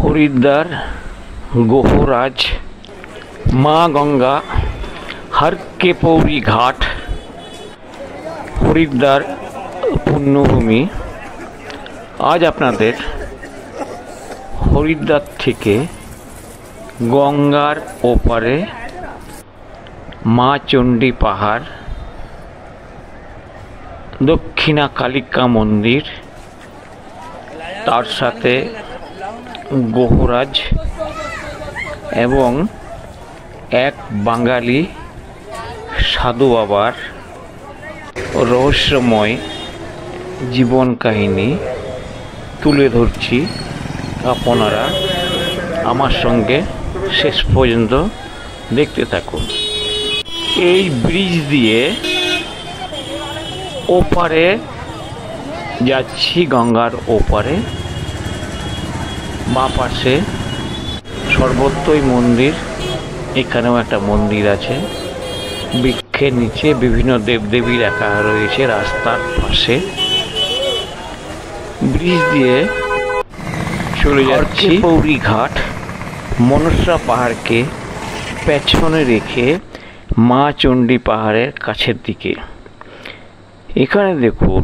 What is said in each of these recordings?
হরিদ্বার গোহরাজ মা গঙ্গা হর কে পৌরি ঘাট হরিদ্বার পুণ্যভূমি। আজ আপনাদের হরিদ্বার থেকে গঙ্গার ওপারে মা চণ্ডী পাহাড়, দক্ষিণা কালিকা মন্দির, তার সাথে গোহরাজ এবং এক বাঙালি সাধু বাবার রহস্যময় জীবন কাহিনী তুলে ধরছি। আপনারা আমার সঙ্গে শেষ পর্যন্ত দেখতে থাকুন। এই ব্রিজ দিয়ে ওপারে যাচ্ছি, গঙ্গার ওপারে। বাঁ পাশে সর্বত্রই মন্দির, এখানেও একটা মন্দির আছে। বৃক্ষের নিচে বিভিন্ন দেবদেবী রাখা রয়েছে রাস্তার পাশে। ব্রিজ দিয়ে চলে যাচ্ছি পৌরি ঘাট। মনসা পাহাড়কে পেছনে রেখে মা চণ্ডী পাহাড়ের কাছের দিকে। এখানে দেখুন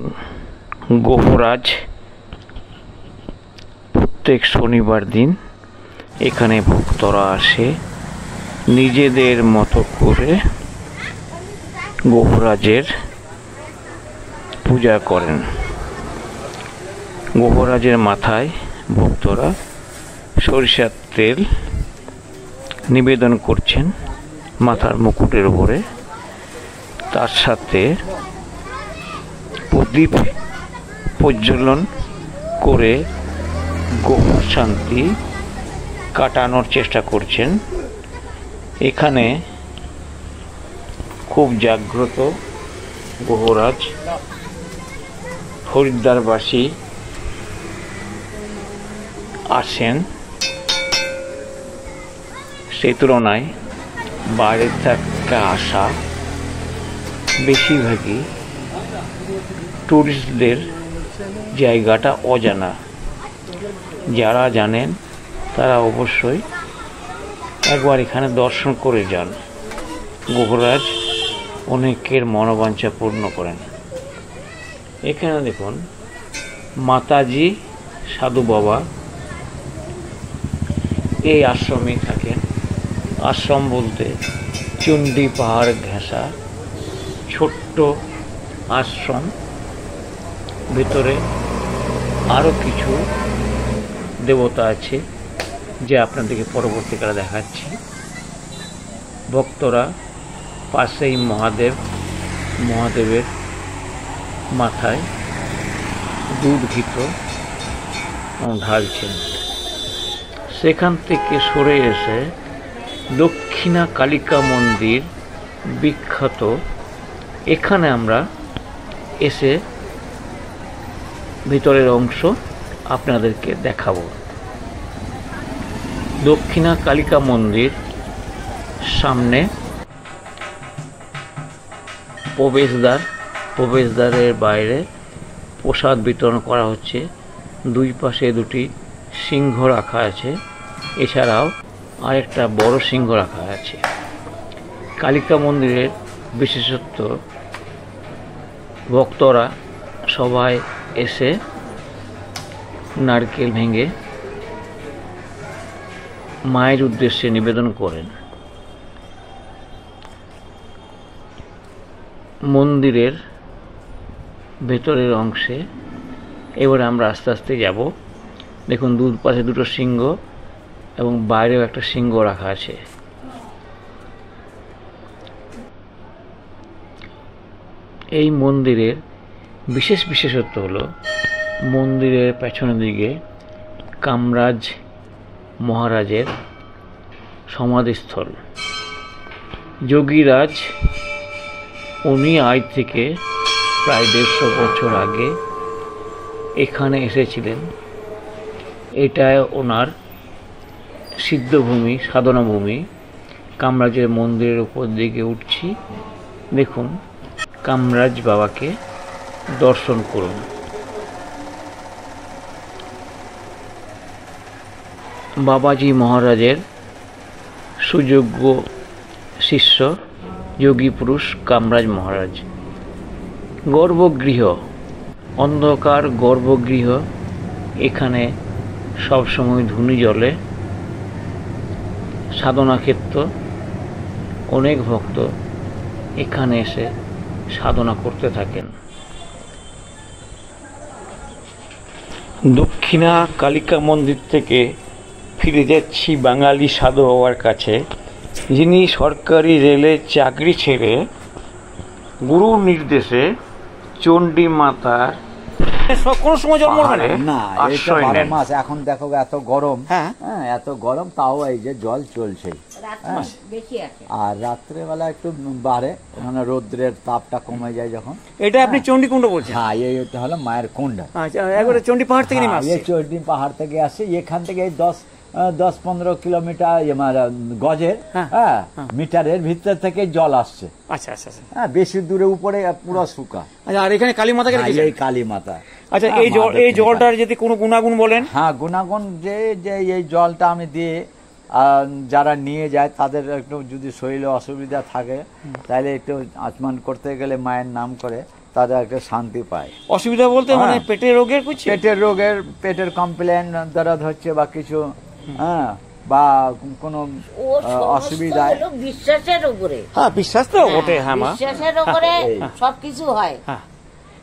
গোহরাজ প্রত্যেক শনিবার দিন এখানে ভক্তরা আসে, নিজেদের মতো করে গোহরাজের পূজা করেন। গোহরাজের মাথায় ভক্তরা সরিষার তেল নিবেদন করছেন মাথার মুকুটের উপরে, তার সাথে প্রদীপ প্রজ্বলন করে গ্রহ শান্তি কাটানোর চেষ্টা করছেন। এখানে খুব জাগ্রত গোহরাজ। হরিদ্বারবাসী আসেন, সেই তুলনায় বাইরের থেকে আসা বেশিরভাগই টুরিস্টদের জায়গাটা অজানা। যারা জানেন তারা অবশ্যই একবার এখানে দর্শন করে যান। গোহরাজ অনেকের মনোবাঞ্ছা পূর্ণ করেন। এখানে দেখুন মাতাজি সাধু বাবা এই আশ্রমে থাকেন। আশ্রম বলতে চণ্ডী পাহাড় ঘেঁষা ছোট্ট আশ্রম, ভিতরে আরও কিছু দেবতা আছে যে আপনাদেরকে পরবর্তীকালে দেখাচ্ছি। ভক্তরা পাশেই মহাদেবের মাথায় দুধ ঘিত ঢালছেন। সেখান থেকে সরে এসে দক্ষিণা কালিকা মন্দির বিখ্যাত, এখানে আমরা এসে ভিতরের অংশ আপনাদেরকে দেখাবো। দক্ষিণা কালিকা মন্দির সামনে প্রবেশদ্বারের বাইরে প্রসাদ বিতরণ করা হচ্ছে। দুই পাশে দুটি সিংহ রাখা আছে, এছাড়াও আরেকটা বড় সিংহ রাখা আছে। কালিকা মন্দিরের বিশেষত্ব, ভক্তরা সবাই এসে নারকেল ভেঙে মায়ের উদ্দেশ্যে নিবেদন করেন। মন্দিরের ভেতরের অংশে এবারে আমরা আস্তে আস্তে যাব। দেখুন দুই পাশে দুটো সিংহ এবং বাইরেও একটা সিংহ রাখা আছে। এই মন্দিরের বিশেষত্ব হলো মন্দিরের পেছনের দিকে কামরাজ মহারাজের সমাধিস্থল। যোগীরাজ উনি আজ থেকে প্রায় 150 বছর আগে এখানে এসেছিলেন। এটাই ওনার সিদ্ধভূমি, সাধনাভূমি। কামরাজের মন্দিরের উপর দিকে উঠছি, দেখুন কামরাজ বাবাকে দর্শন করুন। বাবাজি মহারাজের সুযোগ্য শিষ্য যোগী পুরুষ কামরাজ মহারাজ। গর্ভগৃহ, অন্ধকার গর্ভগৃহ, এখানে সবসময় ধুনি জ্বলে। সাধনা ক্ষেত্র, অনেক ভক্ত এখানে এসে সাধনা করতে থাকেন। দক্ষিণা কালিকা মন্দির থেকে ফিরে যাচ্ছি বাঙালি সাধু বাবার কাছে, যিনি সরকারি রেলে চাকরি ছেড়ে গুরুর নির্দেশে চণ্ডী মাতার কোন সময় জন্ম না, এটা 12 মাস। এখন দেখো এত গরম, হ্যাঁ এত গরম, তাও এই যে জল চলছে। আর রাত্রেবেলা একটু বাড়ে, মানে রৌদ্রের তাপটা কমে যায় যখন। এটা আপনি চণ্ডীকুণ্ড বলছেন? হ্যাঁ, এটা হলো মায়ের কুণ্ড। আচ্ছা, একবারে চণ্ডী পাহাড় থেকে নেমে আসে? চণ্ডী পাহাড় থেকে আসে। এখান থেকে 10-15 কিলোমিটার গজের, হ্যাঁ মিটারের ভিতর থেকে জল আসছে। আচ্ছা আচ্ছা, হ্যাঁ, বেশি দূরে উপরে পুরো শুকা। আচ্ছা, আর এখানে কালী মাতা? এই কালী মাতা। আচ্ছা, এই জলটার যদি কোনো গুণাগুণ বলেন? হ্যাঁ, গুণাগুণ যে এই জলটা আমি দিয়ে যারা নিয়ে যায় তাদের একটু যদি শরীরে অসুবিধা থাকে তাহলে একটু আচমান করতে গেলে মায়ের নাম করে তারা একটা শান্তি পায়। অসুবিধা বলতে মানে পেটের রোগের? পেটের কমপ্লেন, দরদ হচ্ছে বা কিছু, হ্যাঁ, বা কোনো অসুবিধা। বিশ্বাসের উপরে। হ্যাঁ, বিশ্বাস তো বটে। হ্যাঁ, বিশ্বাসের উপরে সবকিছু হয়।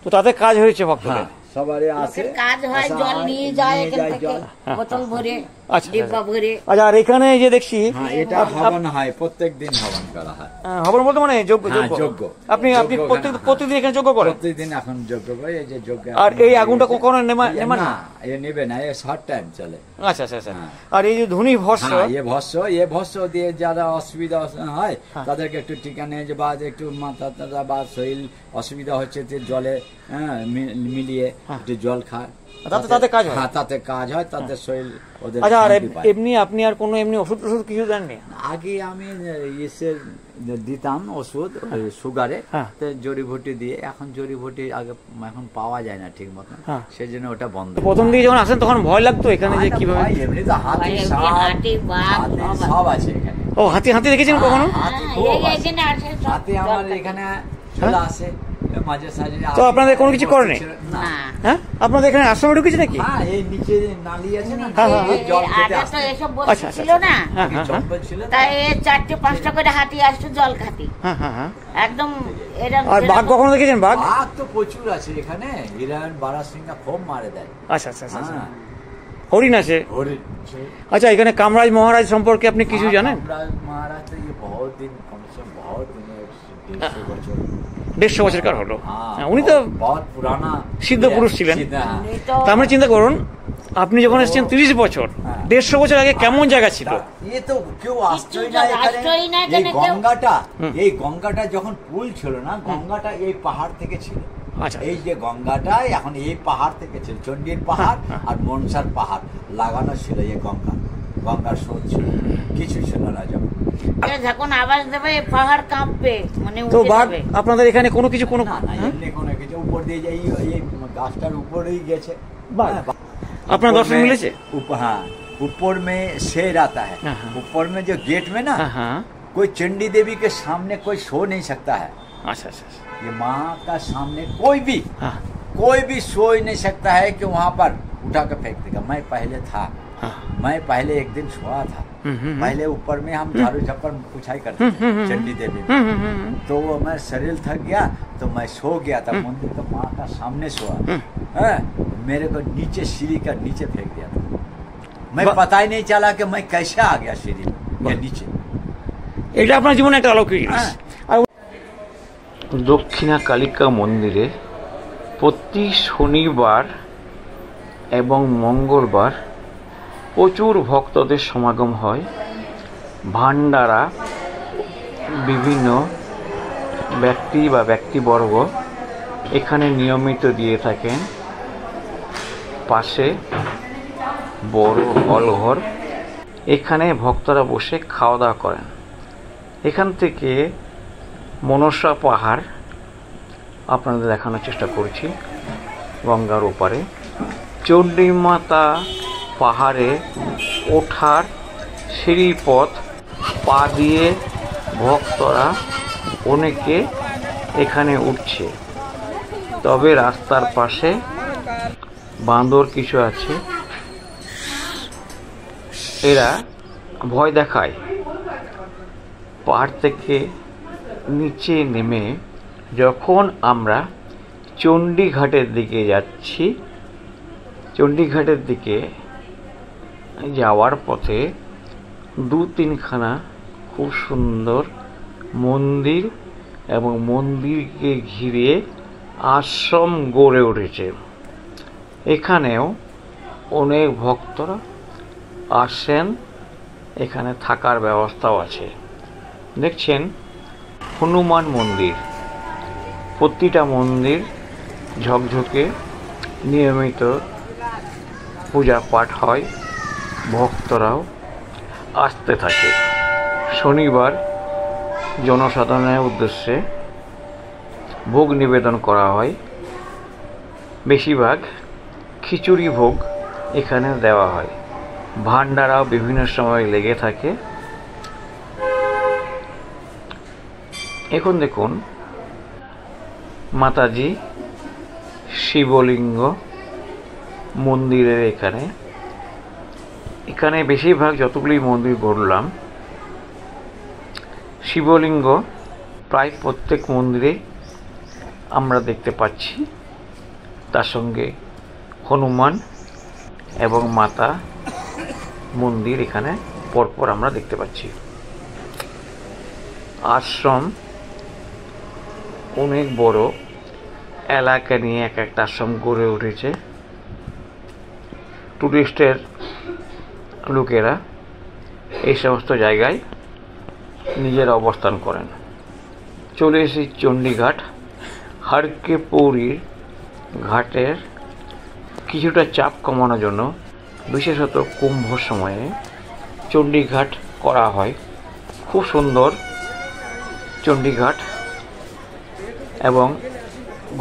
তো তাদের কাজ হয়েছে ভক্তদের সবারই আছে, কাজ হয়। জল নিয়ে যায় এখান থেকে বোতল ভরে, ডিব্বা ভরে। আচ্ছা, আর এখানে যে দেখছি এটা হবন হয়, প্রত্যেক দিন হবন করা হয়। হবন বলতে মানে যজ্ঞ? আপনি প্রতিদিন এখানে যজ্ঞ করেন? প্রতিদিন এখন যজ্ঞ করি। এই যে যজ্ঞ। আর এই আগুনটা কখনো নেবে না? নেবে না, এ শর্ট টাইম চলে। আচ্ছা আচ্ছা আচ্ছা। আর এই যে ধুনি ভস্ম, এ ভস্ম দিয়ে যারা অসুবিধা হয় তাদেরকে একটু টিকা নিয়ে যে বা একটু মাথা বা শরীর অসুবিধা হচ্ছে জলে মিলিয়ে একটু জল খায়, তাতে কাজ হয়। হ্যাঁ, তাতে কাজ হয়, তাদের শরীর ওদের। আচ্ছা, আর এমনি আপনি আর কোনো এমনি ওষুধ কিছু দেননি? আগে আমি দিতাম ওষুধ সুগারে, জড়িবুটি দিয়ে। এখন জড়িবুটি এখন পাওয়া যায় না ঠিক মতো, সেই জন্য ওটা বন্ধ। প্রথম দিকে যখন আসেন তখন ভয় লাগতো এখানে যে কিভাবে? এমনি তো হাতি সব আছে এখানে। ও, হাতি দেখেছেন কখনো? হাতি আমার এখানে চলে আসে মাঝে সাঝে। তো আপনাদের কোনো কিছু করেনি? হ্যাঁ, আপনাদের এখানে আশ্রমে ঢুকেছে নাকি? হ্যাঁ, এই নিচে নালি আছে না, জল খেতে আসতো। এসব বস্তু ছিল না, তাই 4-5টা করে হাতি আসতো জল খাতি। একদম। আর বাঘ কখনো দেখেছেন? বাঘ তো প্রচুর আছে এখানে। হিরণ, বারাসিংহা খুব মারে দেয়। আচ্ছা আচ্ছা আচ্ছা। হরিণ আছে? আচ্ছা, এখানে কামরাজ মহারাজ সম্পর্কে আপনি কিছু জানেন? কামরাজ মহারাজ তো বহুত দিন, কমসে কম বহুত দিন, 150 বছরকার হলো। উনি তো বহুত পুরানা সিদ্ধ পুরুষ ছিলেন। তা আমরা চিন্তা করুন, আপনি যখন এসেছেন 30 বছর, 150 বছর আগে কেমন জায়গা ছিল? এ তো কেউ আসতই না এখানে। এই গঙ্গাটা যখন পুল ছিল না, গঙ্গাটা এই পাহাড় থেকে ছিল। আচ্ছা, এই যে গঙ্গাটা এখন এই পাহাড় থেকে ছিল, চণ্ডীর পাহাড় আর মনসার পাহাড় লাগানো ছিল। এই গঙ্গার স্রোত ছিল, কিছু ছিল না। যখন আওয়াজ দেবে পাহাড় কাঁপবে, মানে তো বাঘ আপনাদের এখানে কোনো কিছু? কোনো এমনি কোনো কিছু উপর দিয়ে এই গাছটার উপরেই গেছে। আপনার দর্শন মিলেছে? हाँ, ऊपर में शेर आता है। ऊपर में जो गेट में ना, कोई चंडी देवी के सामने कोई सो नहीं सकता है। अच्छा अच्छा। ये माँ का सामने कोई भी सो ही नहीं सकता है कि वहाँ पर उठा कर फेंक देगा। मैं पहले एक दिन सोया था। पहले ऊपर में हम झाड़ू झप्पर पुछाई करते थे चंडी देवी में। तो मैं शरीर थक गया तो मैं सो गया था मंदिर का माँ का सामने सोया। मेरे को नीचे सीढ़ी का नीचे फेंक दिया था। मैं पता ही नहीं चला कि मैं कैसे आ गया सीढ़ी में नीचे। এটা আপনার জীবনে একটা অলৌকিক জিনিস। দক্ষিণা কালিকা মন্দিরে প্রতি শনিবার এবং মঙ্গলবার প্রচুর ভক্তদের সমাগম হয়। ভান্ডারা বিভিন্ন ব্যক্তি বা ব্যক্তিবর্গ এখানে নিয়মিত দিয়ে থাকেন। পাশে বড় হলঘর, এখানে ভক্তরা বসে খাওয়া দাওয়া করেন। এখান থেকে মনসা পাহাড় আপনাদের দেখানোর চেষ্টা করছি। গঙ্গার ওপারে চণ্ডী মাতা পাহাড়ে ওঠার সিঁড়ি পথ পা দিয়ে ভক্তরা অনেকে এখানে উঠছে। তবে রাস্তার পাশে বাঁদর কিছু আছে, এরা ভয় দেখায়। পাহাড় থেকে নিচে নেমে যখন আমরা চণ্ডীঘাটের দিকে যাচ্ছি, চণ্ডীঘাটের দিকে যাওয়ার পথে 2-3খানা খুব সুন্দর মন্দির এবং মন্দিরকে ঘিরে আশ্রম গড়ে উঠেছে। এখানেও অনেক ভক্তরা আসেন, এখানে থাকার ব্যবস্থাও আছে। দেখছেন হনুমান মন্দির, প্রতিটা মন্দির ঝকঝকে, নিয়মিত পূজা পাঠ হয়, ভক্তরাও আসতে থাকে। শনিবার জনসাধারণের উদ্দেশ্যে ভোগ নিবেদন করা হয়। বেশিরভাগ খিচুড়ি ভোগ এখানে দেওয়া হয়। ভান্ডারাও বিভিন্ন সময় লেগে থাকে। এখন দেখুন মাতাজি শিবলিঙ্গ মন্দিরের এখানে বেশিরভাগ যতগুলি মন্দির ঘুরলাম, শিবলিঙ্গ প্রায় প্রত্যেক মন্দিরে আমরা দেখতে পাচ্ছি। তার সঙ্গে হনুমান এবং মাতা মন্দির এখানে পরপর আমরা দেখতে পাচ্ছি। আশ্রম অনেক বড় এলাকা নিয়ে এক একটা আশ্রম গড়ে উঠেছে। টুরিস্টের লোকেরা এই সমস্ত জায়গায় নিজের অবস্থান করেন। চলে এসেছি চণ্ডীঘাট। হরকে পৌরির ঘাটের কিছুটা চাপ কমানোর জন্য বিশেষত কুম্ভ সময়ে চণ্ডীঘাট করা হয়। খুব সুন্দর চণ্ডীঘাট এবং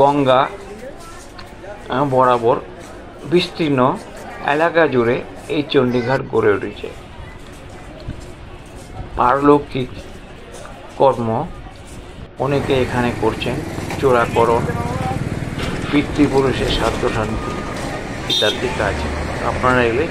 গঙ্গা বরাবর বিস্তীর্ণ এলাকা জুড়ে এই চণ্ডীঘাট গড়ে উঠেছে। পারলৌকিক কর্ম অনেকে এখানে করছেন, চোরাকরণ, পিতৃপুরুষের শ্রাদ্ধ শান্তি ইত্যাদি কাজ। আপনারা এলে